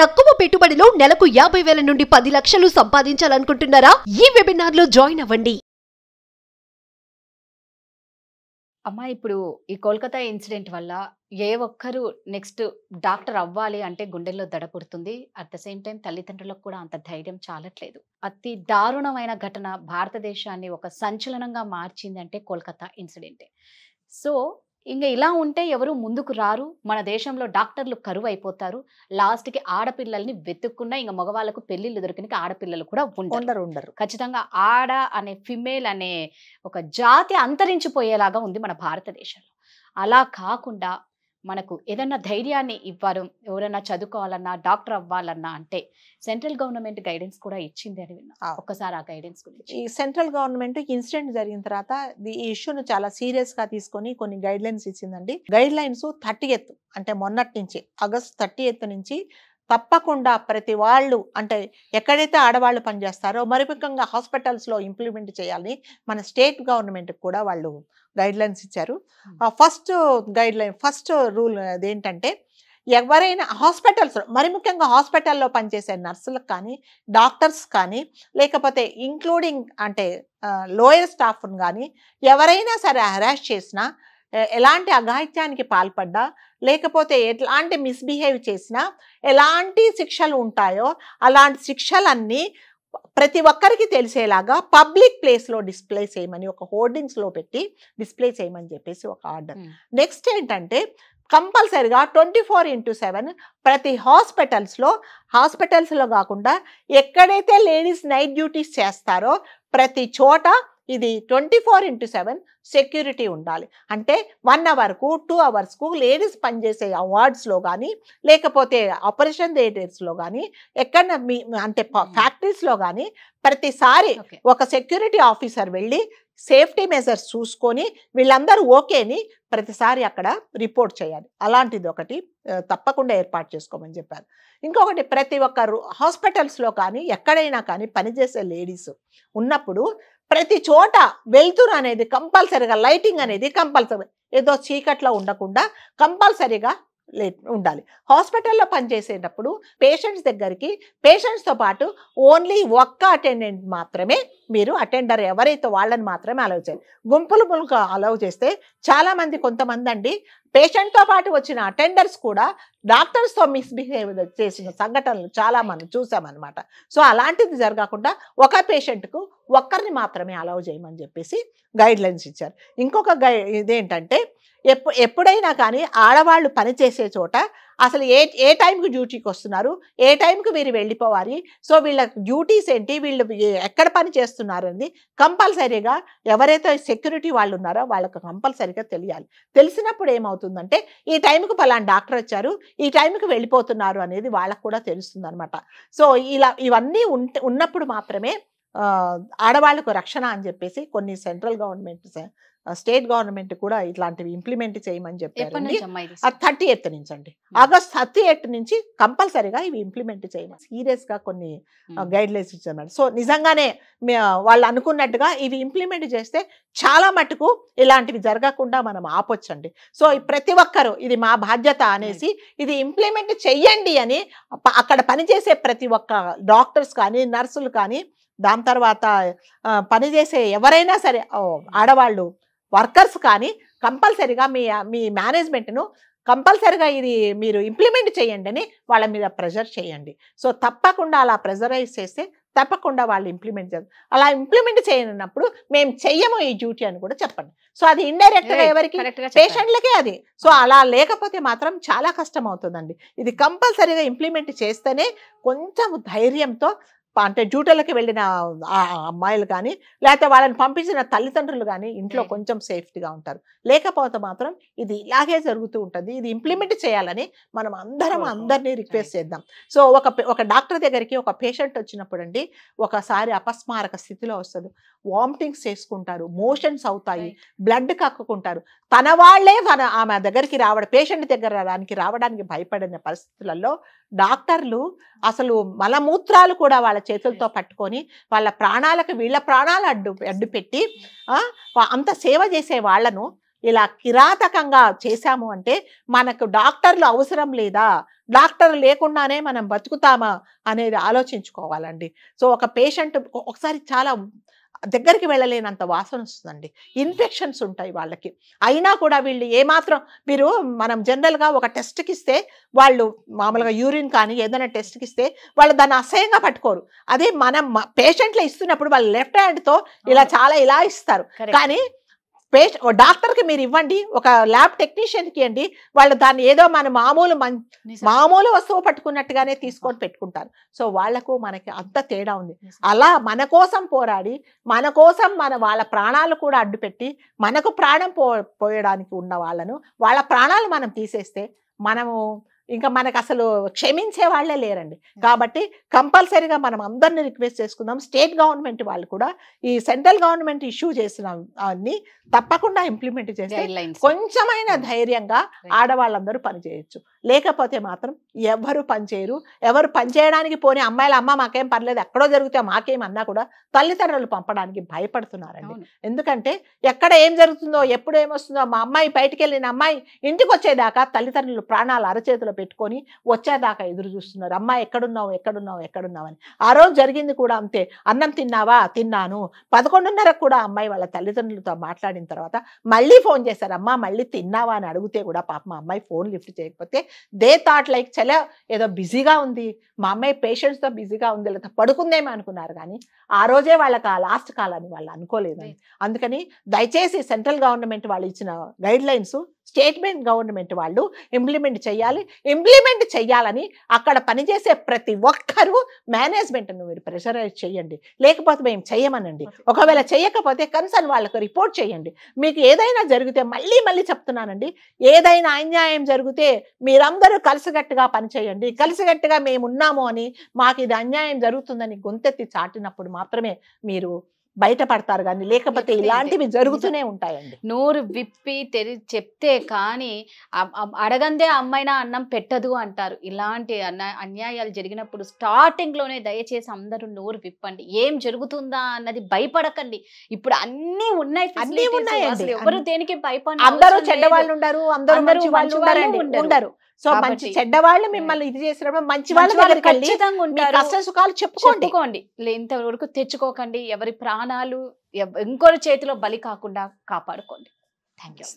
తక్కువ పెట్టుబడిలో నెలకు 50,000 నుండి 10 లక్షలు సంపాదించాలనుకుంటున్నారా? ఈ వెబినార్ లో జాయిన్ అవ్వండి. అమ్మా ఇప్పుడు ఈ కోల్కతా ఇన్సిడెంట్ వల్ల ఏ ఒక్కరు నెక్స్ట్ డాక్టర్ అవ్వాలి అంటే గుండెల్లో దడ పుడుతుంది. అట్ ద సేమ్ టైం తల్లిదండ్రులకు కూడా అంత ధైర్యం చాలట్లేదు. అతి దారుణమైన ఘటన భారతదేశాన్ని ఒక సంచలనంగా మార్చింది అంటే కోల్కతా ఇన్సిడెంటే. సో ఇంక ఇలా ఉంటే ఎవరు ముందుకు రారు. మన దేశంలో డాక్టర్లు కరువు అయిపోతారు. లాస్ట్కి ఆడపిల్లల్ని వెతుక్కున్నా ఇంక మగవాళ్ళకు పెళ్లిళ్ళు దొరికిన ఆడపిల్లలు కూడా ఉండరు. ఖచ్చితంగా ఆడ అనే ఫిమేల్ అనే ఒక జాతి అంతరించిపోయేలాగా ఉంది మన భారతదేశంలో. అలా కాకుండా మనకు ఏదన్నా ధైర్యాన్ని ఇవ్వరు. ఎవరైనా చదువుకోవాలన్నా డాక్టర్ అవ్వాలన్నా అంటే సెంట్రల్ గవర్నమెంట్ గైడెన్స్ కూడా ఇచ్చింది అని విన్నా. ఒక్కసారి ఆ గైడెన్స్ గురించి. ఈ సెంట్రల్ గవర్నమెంట్ ఇన్సిడెంట్ జరిగిన తర్వాత ఈ ఇష్యూను చాలా సీరియస్ గా తీసుకొని కొన్ని గైడ్ లైన్స్ ఇచ్చిందండి. గైడ్ లైన్స్ 30th అంటే మొన్నటి నుంచి ఆగస్ట్ 30th నుంచి తప్పకుండా ప్రతి వాళ్ళు అంటే ఎక్కడైతే ఆడవాళ్ళు పనిచేస్తారో మరి ముఖ్యంగా హాస్పిటల్స్లో ఇంప్లిమెంట్ చేయాలని మన స్టేట్ గవర్నమెంట్ కూడా వాళ్ళు గైడ్ లైన్స్ ఇచ్చారు. First guide line first rule అదేంటంటే ఎవరైనా హాస్పిటల్స్ మరి ముఖ్యంగా హాస్పిటల్లో పనిచేసే నర్సులకు కానీ డాక్టర్స్ కానీ లేకపోతే ఇంక్లూడింగ్ అంటే లోయర్ స్టాఫ్ను కానీ ఎవరైనా సరే హరాస్ చేసినా ఎలాంటి అఘాయిత్యానికి పాల్పడ్డా లేకపోతే ఎలాంటి మిస్బిహేవ్ చేసినా ఎలాంటి శిక్షలు ఉంటాయో అలాంటి శిక్షలన్నీ ప్రతి ఒక్కరికి తెలిసేలాగా పబ్లిక్ ప్లేస్లో డిస్ప్లే చేయమని ఒక హోర్డింగ్స్లో పెట్టి డిస్ప్లే చేయమని చెప్పేసి ఒక ఆర్డర్. నెక్స్ట్ ఏంటంటే కంపల్సరిగా 24/7 ప్రతి హాస్పిటల్స్లో కాకుండా ఎక్కడైతే లేడీస్ నైట్ డ్యూటీస్ చేస్తారో ప్రతి చోట ఇది 24/7 సెక్యూరిటీ ఉండాలి. అంటే 1 అవర్కు 2 అవర్స్కు లేడీస్ పనిచేసే వార్డ్స్లో కానీ లేకపోతే ఆపరేషన్ థియేటర్స్లో కానీ ఎక్కడ అంటే ఫ్యాక్టరీస్లో కానీ ప్రతిసారి ఒక సెక్యూరిటీ ఆఫీసర్ వెళ్ళి సేఫ్టీ మెజర్స్ చూసుకొని వీళ్ళందరూ ఓకేని ప్రతిసారి అక్కడ రిపోర్ట్ చేయాలి. అలాంటిది ఒకటి తప్పకుండా ఏర్పాటు చేసుకోమని చెప్పారు. ఇంకొకటి ప్రతి ఒక్క హాస్పిటల్స్లో కానీ ఎక్కడైనా కానీ పనిచేసే లేడీస్ ఉన్నప్పుడు ప్రతి చోట వెలుతురు అనేది కంపల్సరీగా లైటింగ్ అనేది కంపల్సరీ ఏదో చీకట్లో ఉండకుండా కంపల్సరీగా ఉండాలి. హాస్పిటల్లో పనిచేసేటప్పుడు పేషెంట్స్ దగ్గరికి పేషెంట్స్తో పాటు ఓన్లీ ఒక్క అటెండెంట్ మాత్రమే మీరు అటెండర్ ఎవరైతే వాళ్ళని మాత్రమే అలౌ చేయాలి. గుంపులుగా అలౌ చేస్తే చాలామంది కొంతమంది అండి పేషెంట్తో పాటు వచ్చిన అటెండర్స్ కూడా డాక్టర్స్తో మిస్బిహేవ్ చేసిన సంఘటనలు చాలా మనం చూసామన్నమాట. సో అలాంటిది జరగకుండా ఒక పేషెంట్కు ఒక్కరిని మాత్రమే అలౌ చేయమని చెప్పేసి గైడ్ లైన్స్ ఇచ్చారు. ఇంకొక ఇదేంటంటే ఎప్పుడైనా కానీ ఆడవాళ్ళు పనిచేసే చోట అసలు ఏ టైంకి డ్యూటీకి వస్తున్నారు, ఏ టైంకి వీరు వెళ్ళిపోవాలి, సో వీళ్ళ డ్యూటీస్ ఏంటి, వీళ్ళు ఎక్కడ పని చేస్తున్నారు అనేది కంపల్సరీగా ఎవరైతే సెక్యూరిటీ వాళ్ళు ఉన్నారో వాళ్ళకి కంపల్సరీగా తెలియాలి. తెలిసినప్పుడు ఏమవుతుందంటే ఈ టైంకి పలానా డాక్టర్ వచ్చారు, ఈ టైంకి వెళ్ళిపోతున్నారు అనేది వాళ్ళకు కూడా తెలుస్తుంది అనమాట. సో ఇలా ఇవన్నీ ఉన్నప్పుడు మాత్రమే ఆడవాళ్ళకు రక్షణ అని చెప్పేసి కొన్ని సెంట్రల్ గవర్నమెంట్ స్టేట్ గవర్నమెంట్ కూడా ఇట్లాంటివి ఇంప్లిమెంట్ చేయమని చెప్పారు. 30th నుంచి అండి ఆగస్ట్ 30th నుంచి కంపల్సరీగా ఇవి ఇంప్లిమెంట్ చేయమని సీరియస్గా కొన్ని గైడ్ లైన్స్ ఇచ్చారు. సో నిజంగానే వాళ్ళు అనుకున్నట్టుగా ఇవి ఇంప్లిమెంట్ చేస్తే చాలా మటుకు ఇలాంటివి జరగకుండా మనం ఆపొచ్చండి. సో ప్రతి ఒక్కరూ ఇది మా బాధ్యత అనేసి ఇది ఇంప్లిమెంట్ చెయ్యండి అని అక్కడ పనిచేసే ప్రతి ఒక్క డాక్టర్స్ కానీ నర్సులు కానీ దాని తర్వాత పనిచేసే ఎవరైనా సరే ఆడవాళ్ళు వర్కర్స్ కానీ కంపల్సరీగా మీ మేనేజ్మెంట్ను కంపల్సరీగా ఇది మీరు ఇంప్లిమెంట్ చేయండి అని వాళ్ళ మీద ప్రెజర్ చేయండి. సో తప్పకుండా అలా ప్రెజరైజ్ చేస్తే తప్పకుండా వాళ్ళు ఇంప్లిమెంట్ చేస్తారు. అలా ఇంప్లిమెంట్ చేయనప్పుడు మేము చెయ్యము ఈ డ్యూటీ అని కూడా చెప్పండి. సో అది ఇండైరెక్ట్గా ఎవరికి పేషెంట్లకే అది. సో అలా లేకపోతే మాత్రం చాలా కష్టం అవుతుందండి. ఇది కంపల్సరీగా ఇంప్లిమెంట్ చేస్తేనే కొంచెం ధైర్యంతో అంటే డ్యూటీలకి వెళ్ళిన అమ్మాయిలు కానీ లేకపోతే వాళ్ళని పంపించిన తల్లిదండ్రులు కానీ ఇంట్లో కొంచెం సేఫ్టీగా ఉంటారు. లేకపోతే మాత్రం ఇది ఇలాగే జరుగుతూ ఉంటుంది. ఇది ఇంప్లిమెంట్ చేయాలని మనం అందరినీ రిక్వెస్ట్ చేద్దాం. సో ఒక డాక్టర్ దగ్గరికి ఒక పేషెంట్ వచ్చినప్పుడు అండి ఒకసారి అపస్మారక స్థితిలో వస్తుంది, వామిటింగ్స్ చేసుకుంటారు, మోషన్స్ అవుతాయి, బ్లడ్ కక్కుకుంటారు. తన వాళ్లే ఆమె దగ్గరికి పేషెంట్ దగ్గర రావడానికి భయపడిన పరిస్థితులలో డాక్టర్లు అసలు మలమూత్రాలు కూడా వాళ్ళ చేతులతో పట్టుకొని వాళ్ళ ప్రాణాలకు వీళ్ళ ప్రాణాలు అడ్డు పెట్టి అంత సేవ చేసే వాళ్లను ఇలా కిరాతకంగా చేశాము అంటే మనకు డాక్టర్లు అవసరం లేదా, డాక్టర్ లేకుండానే మనం బతుకుతామా అనేది ఆలోచించుకోవాలండి. సో ఒక పేషెంట్ ఒకసారి చాలా దగ్గరికి వెళ్ళలేనంత వాసన వస్తుందండి, ఇన్ఫెక్షన్స్ ఉంటాయి వాళ్ళకి. అయినా కూడా వీళ్ళు ఏమాత్రం మనం జనరల్గా ఒక టెస్ట్కి ఇస్తే వాళ్ళు మామూలుగా యూరిన్ కానీ ఏదైనా టెస్ట్కి ఇస్తే వాళ్ళు దాన్ని అసహ్యంగా పట్టుకోరు. అదే మనం పేషెంట్లో ఇస్తున్నప్పుడు వాళ్ళు లెఫ్ట్ హ్యాండ్తో ఇలా ఇస్తారు. కానీ డాక్టర్కి మీరు ఇవ్వండి, ఒక ల్యాబ్ టెక్నీషియన్కి ఇవ్వండి, వాళ్ళు దాన్ని ఏదో మన మామూలు వస్తువు పట్టుకున్నట్టుగానే తీసుకొని పెట్టుకుంటారు. సో వాళ్లకు మనకి అంత తేడా ఉంది. అలా మన కోసం పోరాడి మన కోసం వాళ్ళ ప్రాణాలు కూడా అడ్డుపెట్టి మనకు ప్రాణం పోయడానికి ఉన్న వాళ్ళ ప్రాణాలు మనం తీసేస్తే ఇంకా మనకు అసలు క్షమించే వాళ్ళే లేరండి. కాబట్టి కంపల్సరీగా మనం అందరినీ రిక్వెస్ట్ చేసుకుందాం, స్టేట్ గవర్నమెంట్ వాళ్ళు కూడా ఈ సెంట్రల్ గవర్నమెంట్ ఇష్యూ చేసిన అన్ని తప్పకుండా ఇంప్లిమెంట్ చేస్తే కొంచెమైనా ధైర్యంగా ఆడవాళ్ళందరూ పనిచేయచ్చు. లేకపోతే మాత్రం ఎవరు పనిచేయరు. ఎవరు పనిచేయడానికి పోనీ అమ్మ మాకేం పర్లేదు, ఎక్కడో జరిగితే మాకేమన్నా కూడా తల్లిదండ్రులు పంపడానికి భయపడుతున్నారండి. ఎందుకంటే ఎక్కడ ఏం జరుగుతుందో ఎప్పుడు ఏమొస్తుందో, మా అమ్మాయి బయటికి వెళ్ళిన అమ్మాయి ఇంటికి వచ్చేదాకా తల్లిదండ్రులు ప్రాణాలు అరచేతిలో పెట్టుకొని వచ్చేదాకా ఎదురు చూస్తున్నారు. అమ్మాయి ఎక్కడున్నావు అని. ఆ రోజు జరిగింది కూడా అంతే. అన్నం తిన్నావా? తిన్నాను. 11:30 కూడా అమ్మాయి వాళ్ళ తల్లిదండ్రులతో మాట్లాడిన తర్వాత మళ్ళీ ఫోన్ చేశారు, అమ్మ మళ్ళీ తిన్నావా అని అడిగితే కూడా పాప మా అమ్మాయి ఫోన్ లిఫ్ట్ చేయకపోతే దే థాట్ లైక్ చాలా ఏదో బిజీగా ఉంది, మా అమ్మాయి పేషెంట్స్తో బిజీగా ఉంది, లేదా పడుకుందేమో అనుకున్నారు. కానీ ఆ రోజే వాళ్ళకి ఆ లాస్ట్ కాల్ అని వాళ్ళు అనుకోలేదు. అందుకని దయచేసి సెంట్రల్ గవర్నమెంట్ వాళ్ళు ఇచ్చిన గైడ్ లైన్స్ స్టేట్మెంట్ గవర్నమెంట్ వాళ్ళు ఇంప్లిమెంట్ చేయాలని అక్కడ పనిచేసే ప్రతి ఒక్కరూ మేనేజ్మెంట్ను మీరు ప్రెషరైజ్ చేయండి. లేకపోతే మేము చెయ్యమనండి. ఒకవేళ చేయకపోతే కన్సర్న్ వాళ్ళకు రిపోర్ట్ చేయండి. మీకు ఏదైనా జరిగితే మళ్ళీ చెప్తున్నానండి, ఏదైనా అన్యాయం జరిగితే మీరందరూ కలిసికట్టుగా పనిచేయండి. కలిసికట్టుగా మేము ఉన్నాము అని, మాకు ఇది అన్యాయం జరుగుతుందని గొంతెత్తి చాటినప్పుడు మాత్రమే మీరు బయటపడతారు. కానీ లేకపోతే ఇలాంటివి జరుగుతూనే ఉంటాయండి. నోరు విప్పి చెప్తే కానీ అడగందే అమ్మాయినా అన్నం పెట్టదు అంటారు. ఇలాంటి అన్యాయాలు జరిగినప్పుడు స్టార్టింగ్ లోనే దయచేసి అందరూ నోరు విప్పండి. ఏం జరుగుతుందా అన్నది భయపడకండి. ఇప్పుడు అన్ని ఉన్నాయి, ఎవరు దేనికి భయపడి, అందరూ చెడ్డవాళ్ళు ఉండరు, అందరూ మంచి వాళ్ళు ఉండరు. సో మంచి చెడ్డవాళ్ళు మిమ్మల్ని ఇది చేసినప్పుడు మంచి వాళ్ళ దగ్గరికి వెళ్ళి కష్ట సుఖాలు చెప్పుకోండి. ఇంతవరకు తెచ్చుకోకండి. ఎవరి ప్రాణాలు ఇంకొకరి చేతిలో బలి కాకుండా కాపాడుకోండి. Thank you.